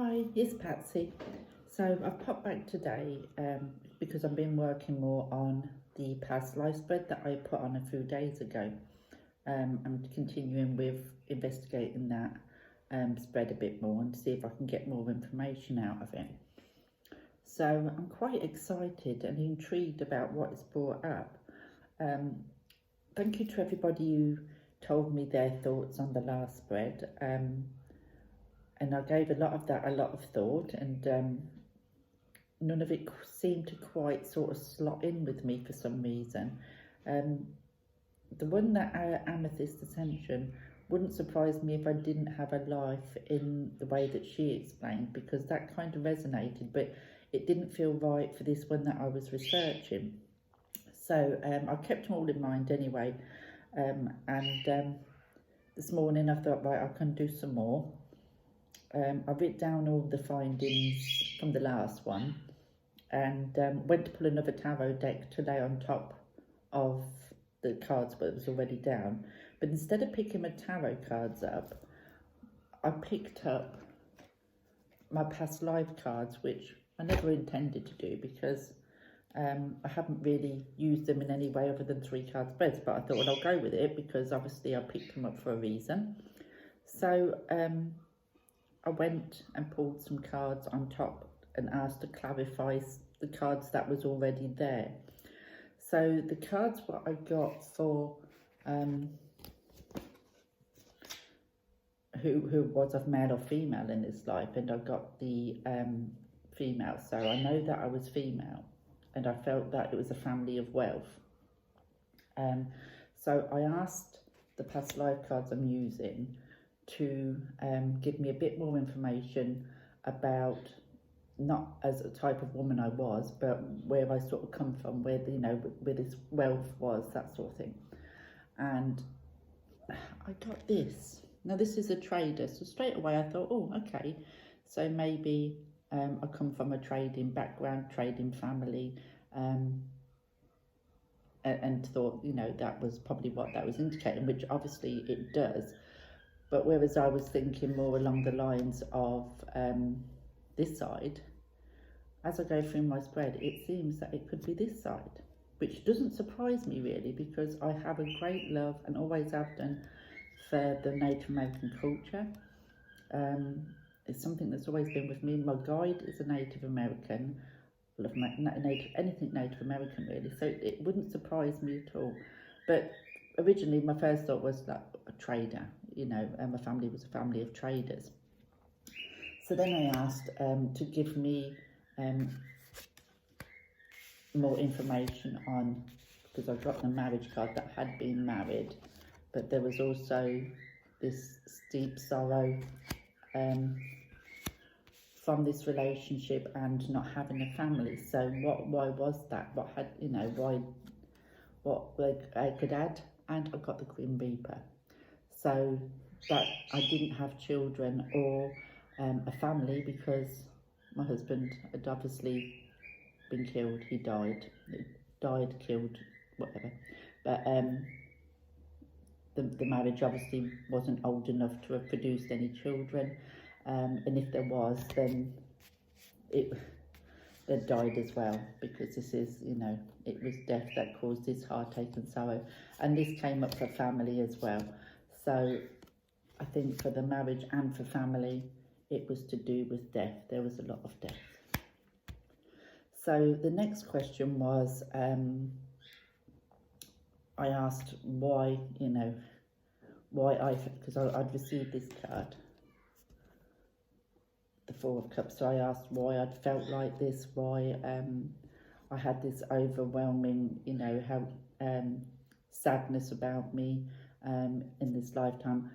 Hi, it's Patsy. So I've popped back today because I've been working more on the past life spread that I put on a few days ago. I'm continuing with investigating that spread a bit more and see if I can get more information out of it. So I'm quite excited and intrigued about what is brought up. Thank you to everybody who told me their thoughts on the last spread. And I gave a lot of that a lot of thought, and none of it seemed to quite sort of slot in with me for some reason. The one that Amethyst Ascension wouldn't surprise me if I didn't have a life in the way that she explained, because that kind of resonated, but it didn't feel right for this one that I was researching. So I kept them all in mind anyway, and this morning I thought, right, I can do some more. I wrote down all the findings from the last one and went to pull another tarot deck to lay on top of the cards, but it was already down. But instead of picking my tarot cards up, I picked up my past life cards, which I never intended to do because I haven't really used them in any way other than 3 card spreads, but I thought, well, I'll go with it because obviously I picked them up for a reason. So I went and pulled some cards on top and asked to clarify the cards that was already there. So the cards what I got for who was of male or female in this life, and I got the female. So I know that I was female, and I felt that it was a family of wealth. So I asked the past life cards I'm using to give me a bit more information about, not as a type of woman I was, but where I sort of come from, where, you know, where this wealth was, that sort of thing. And I got this. Now this is a trader, so straight away I thought, oh, okay, so maybe I come from a trading background, trading family, and thought, you know, that was probably what that was indicating, which obviously it does. But whereas I was thinking more along the lines of this side, as I go through my spread, it seems that it could be this side, which doesn't surprise me really, because I have a great love, and always have done, for the Native American culture. It's something that's always been with me. My guide is a Native American. I love anything Native American really, so it wouldn't surprise me at all. But originally my first thought was that a trader, you know, and my family was a family of traders. So then I asked to give me more information on, because I got the marriage card that had been married, but there was also this steep sorrow from this relationship and not having a family. So why was that? What had, you know, what I could add? And I got the Grim Reaper. So that I didn't have children or a family, because my husband had obviously been killed. He died, killed, whatever. But the marriage obviously wasn't old enough to have produced any children. And if there was, then they died as well, because this is, you know, it was death that caused this heartache and sorrow. And this came up for family as well. So I think for the marriage and for family, it was to do with death. There was a lot of death. So the next question was, I asked why, you know, why because I'd received this card, the 4 of Cups. So I asked why I'd felt like this, why I had this overwhelming, you know, how sadness about me in this lifetime,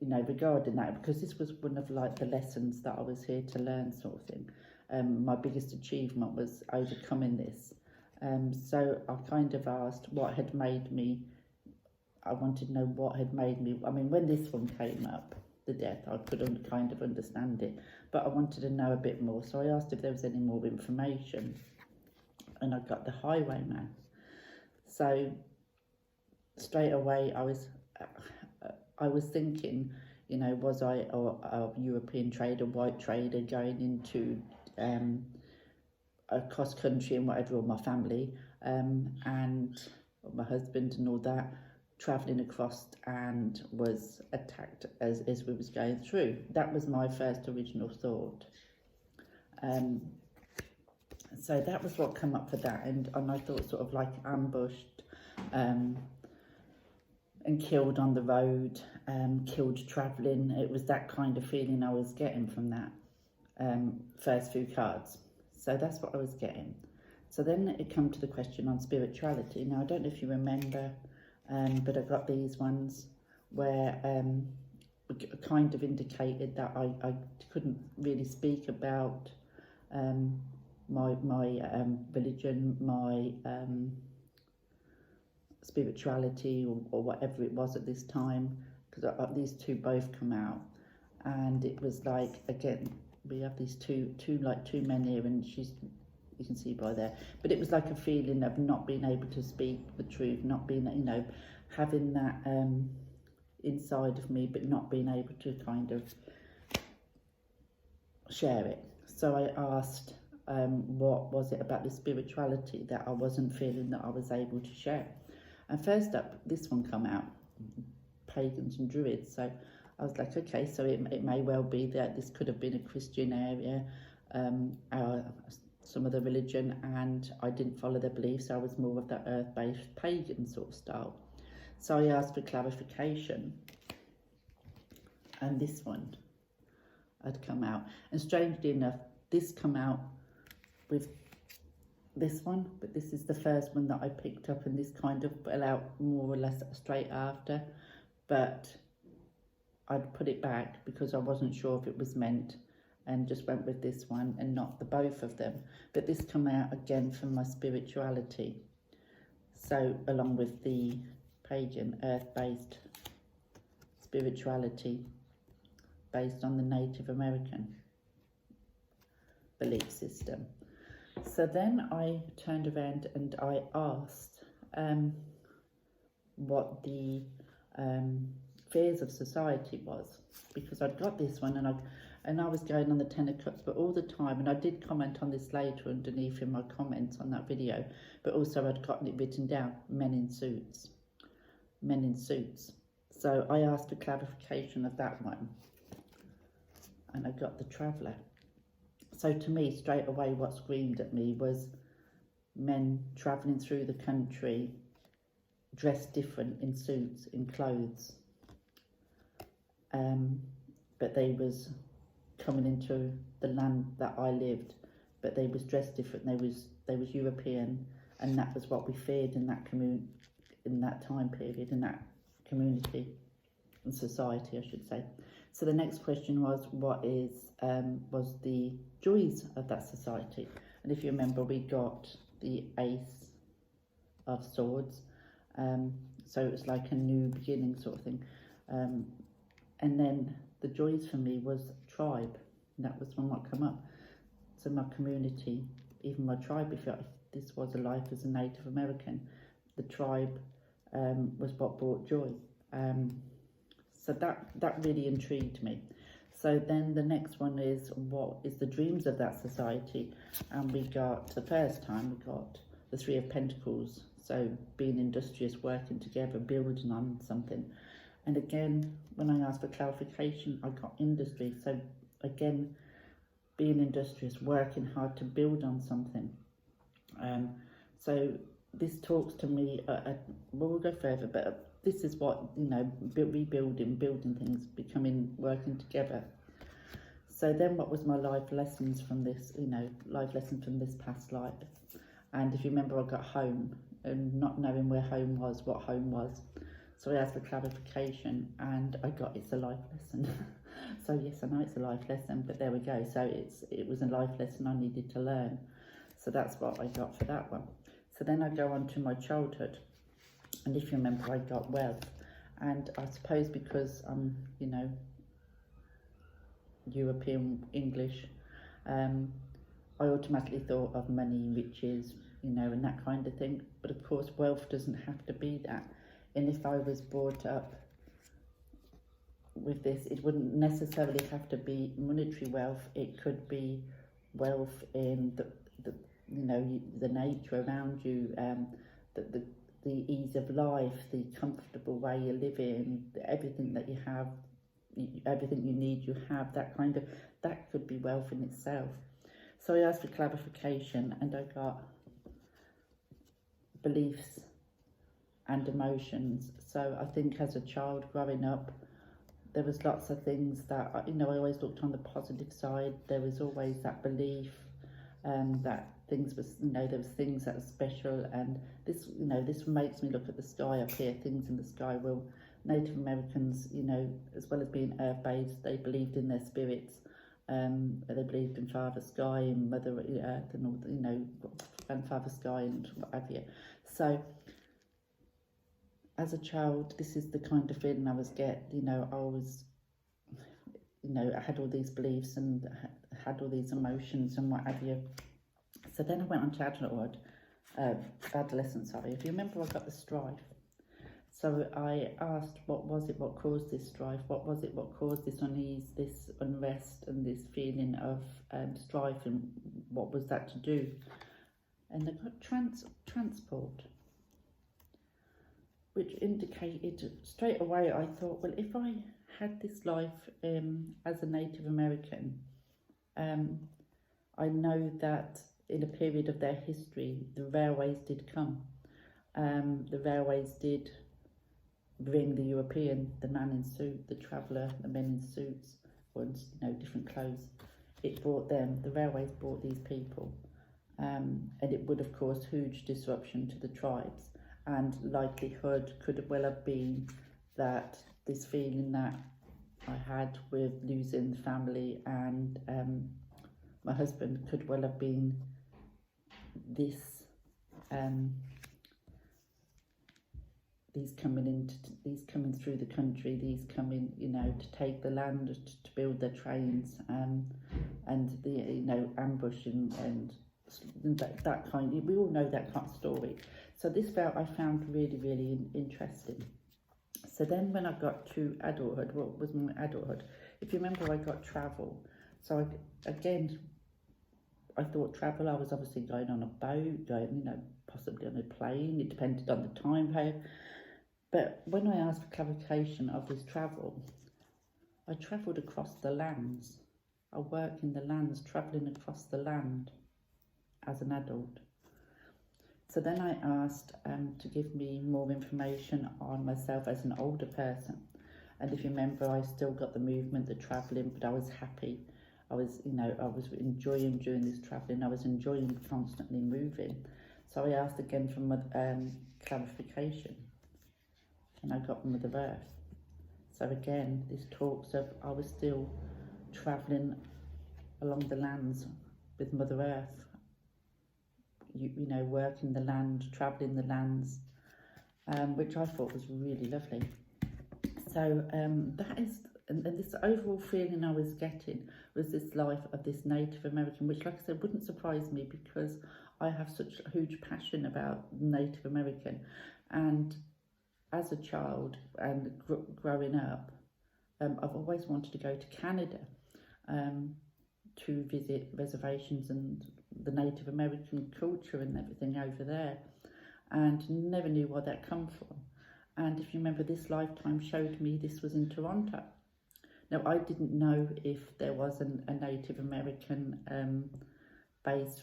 you know, regarding that, because this was one of like the lessons that I was here to learn, sort of thing. My biggest achievement was overcoming this. So I kind of asked what had made me, I wanted to know what had made me, I mean, when this one came up, the death, I could kind of understand it, but I wanted to know a bit more. So I asked if there was any more information, and I got the Highwayman. So straight away I was thinking, You know, was I a European trader, white trader going into across country and whatever, or my family and my husband and all that, travelling across and was attacked as we was going through. That was my first original thought. So that was what came up for that, and I thought sort of like ambushed and killed on the road, killed travelling. It was that kind of feeling I was getting from that first few cards. So that's what I was getting. So then it come to the question on spirituality. Now, I don't know if you remember, but I got these ones where kind of indicated that I couldn't really speak about my religion, my spirituality, or whatever it was at this time, because these two both come out, and it was like, again, we have these two men here, and you can see by there, but it was like a feeling of not being able to speak the truth, not being, you know, having that inside of me, but not being able to kind of share it. So I asked, what was it about the spirituality that I wasn't feeling that I was able to share? And first up, this one come out, pagans and druids. So I was like, okay, so it may well be that this could have been a Christian area, some of the religion, and I didn't follow their beliefs. So I was more of that earth-based pagan sort of style. So I asked for clarification, and this one had come out. And strangely enough, this come out with this one, but this is the first one that I picked up, and this kind of fell out more or less straight after, but I'd put it back because I wasn't sure if it was meant, and just went with this one and not the both of them. But this come out again from my spirituality, so along with the pagan earth-based spirituality based on the Native American belief system. So then I turned around and I asked what the fears of society was, because I'd got this one, and I was going on the Ten of Cups, but all the time, and I did comment on this later underneath in my comments on that video, but also I'd gotten it written down, men in suits. So I asked for clarification of that one, and I got the Traveller. So to me, straight away, what screamed at me was men travelling through the country, dressed different in suits, in clothes, but they was coming into the land that I lived, but they was dressed different. They was European, and that was what we feared in that in that time period, in that community and society, I should say. So the next question was, what was the joys of that society? And if you remember, we got the Ace of Swords, so it was like a new beginning sort of thing. And then the joys for me was tribe, and that was one what come up. So my community, even my tribe, if this was a life as a Native American, the tribe was what brought joy. So that really intrigued me. So then the next one is, what is the dreams of that society? And we got, the first time, we got the Three of Pentacles. So being industrious, working together, building on something. And again, when I asked for clarification, I got industry. So again, being industrious, working hard to build on something. So this talks to me, we'll go further, but this is what, you know, rebuilding, building things, working together. So then what was my life lessons from this, you know, life lessons from this past life? And if you remember, I got home and not knowing where home was, what home was. So I asked for clarification, and I got, it's a life lesson. So yes, I know it's a life lesson, but there we go. So it was a life lesson I needed to learn. So that's what I got for that one. So then I go on to my childhood. And if you remember, I got wealth. And I suppose because I'm, you know, European English, I automatically thought of money, riches, you know, and that kind of thing. But of course, wealth doesn't have to be that. And if I was brought up with this, it wouldn't necessarily have to be monetary wealth. It could be wealth in the the nature around you, the the ease of life, the comfortable way you live in, everything that you have, everything you need, you have, that could be wealth in itself. So I asked for clarification, and I got beliefs and emotions. So I think as a child growing up, there was lots of things that, I always looked on the positive side. There was always that belief that things was, there was things that were special, and this makes me look at the sky up here, things in the sky. Well, Native Americans, as well as being earth-based, they believed in their spirits. They believed in Father Sky and Mother Earth and all, Grandfather Sky and what have you. So as a child, this is the kind of feeling I was getting. I was, I had all these beliefs and had all these emotions and what have you. So then I went on to adolescence, If you remember, I got the strife. So I asked, what was it, what caused this strife? What was it, what caused this unease, this unrest and this feeling of strife, and what was that to do? And I got transport, which indicated straight away, I thought, well, if I had this life as a Native American, I know that in a period of their history, the railways did come. The railways did bring the European, the man in suit, the traveller, the men in suits, or different clothes. It brought them, the railways brought these people. And it would have caused huge disruption to the tribes. And likelihood could well have been that this feeling that I had with losing family and my husband could well have been this these coming through the country, these coming to take the land, to build their trains, and the ambushing and that kind. We all know that kind of story. So this I found really, really interesting. So then when I got to adulthood, what was my adulthood? If you remember, I got travel. So I thought travel, I was obviously going on a boat, going, possibly on a plane. It depended on the time frame. But when I asked for clarification of this travel, I travelled across the lands. I work in the lands, travelling across the land as an adult. So then I asked to give me more information on myself as an older person. And if you remember, I still got the movement, the travelling, but I was happy. I was enjoying doing this travelling. I was enjoying constantly moving. So I asked again for clarification, and I got Mother Earth. So again, this talks of I was still travelling along the lands with Mother Earth. Working the land, travelling the lands, which I thought was really lovely. So that is, and this overall feeling I was getting was this life of this Native American, which, like I said, wouldn't surprise me because I have such a huge passion about Native American. And as a child and growing up, I've always wanted to go to Canada to visit reservations and the Native American culture and everything over there, and never knew where that come from. And if you remember, this lifetime showed me this was in Toronto. Now, I didn't know if there was a Native American base,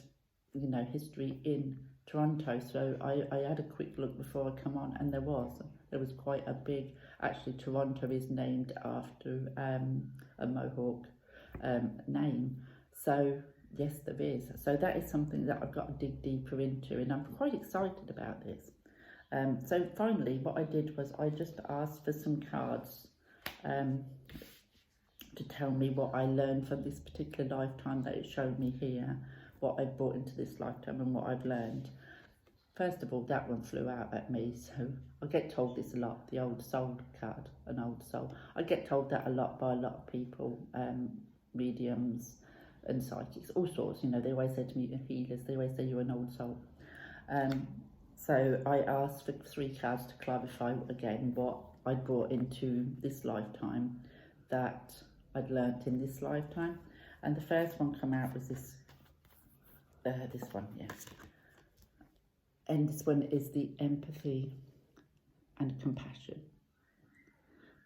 history in Toronto. So I had a quick look before I come on, and there was quite a big, actually Toronto is named after a Mohawk name. So yes, there is. So that is something that I've got to dig deeper into, and I'm quite excited about this. So finally, what I did was I just asked for some cards to tell me what I learned from this particular lifetime that it showed me here, what I brought into this lifetime and what I've learned. First of all, that one flew out at me, so I get told this a lot, the old soul card, an old soul. I get told that a lot by a lot of people, mediums and psychics, all sorts, they always say to me, healers, they always say you're an old soul. So I asked for 3 cards to clarify again what I brought into this lifetime that I'd learnt in this lifetime. And the first one come out was this one, yeah. And this one is the empathy and compassion.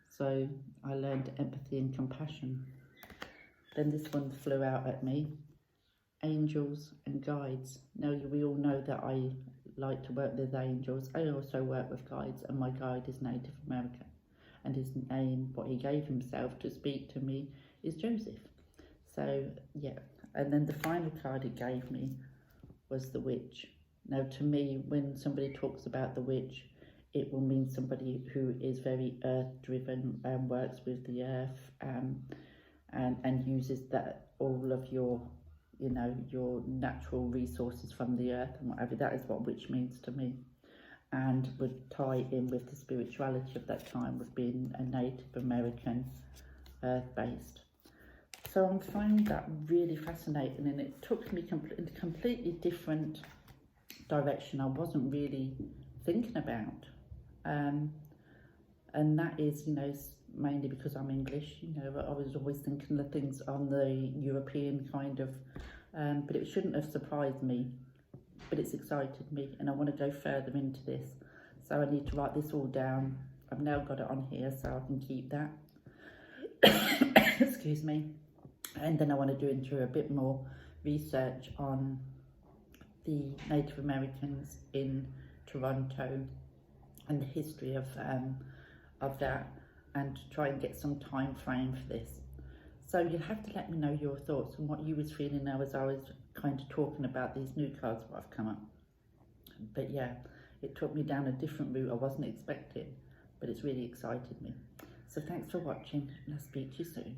So I learned empathy and compassion. Then this one flew out at me, angels and guides. Now we all know that I like to work with angels. I also work with guides, and my guide is Native American, and his name, what he gave himself to speak to me, is Joseph. So yeah, and then the final card it gave me was the witch. Now to me, when somebody talks about the witch, it will mean somebody who is very earth driven and works with the earth, and uses that all of your, you know, your natural resources from the earth and whatever. That is what witch means to me, and would tie in with the spirituality of that time, with being a Native American, earth-based. So I'm finding that really fascinating, and it took me in a completely different direction I wasn't really thinking about. And that is, you know, mainly because I'm English. You know, I was always thinking of things on the European kind of, but it shouldn't have surprised me, but it's excited me, and I want to go further into this. So I need to write this all down. I've now got it on here so I can keep that. Excuse me. And then I want to do into a bit more research on the Native Americans in Toronto and the history of that, and try and get some time frame for this. So you'll have to let me know your thoughts and what you was feeling now as I was kind of talking about these new cards what have come up. But yeah, it took me down a different route I wasn't expecting, but it's really excited me. So thanks for watching, and I'll speak to you soon.